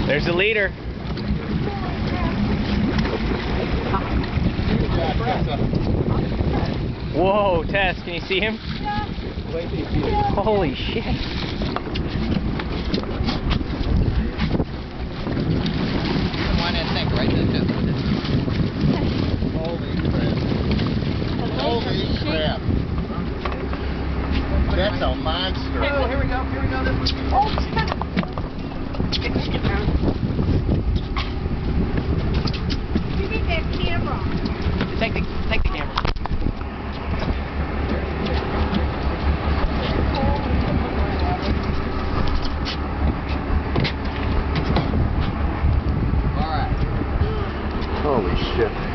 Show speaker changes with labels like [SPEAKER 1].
[SPEAKER 1] There's the leader. Whoa, Tess, can you see him? Holy shit.
[SPEAKER 2] One and think, right?
[SPEAKER 3] Holy crap. That's a monster.
[SPEAKER 2] Oh, here we go.
[SPEAKER 4] Give me that camera.
[SPEAKER 2] Take the camera. All right.
[SPEAKER 3] Holy shit.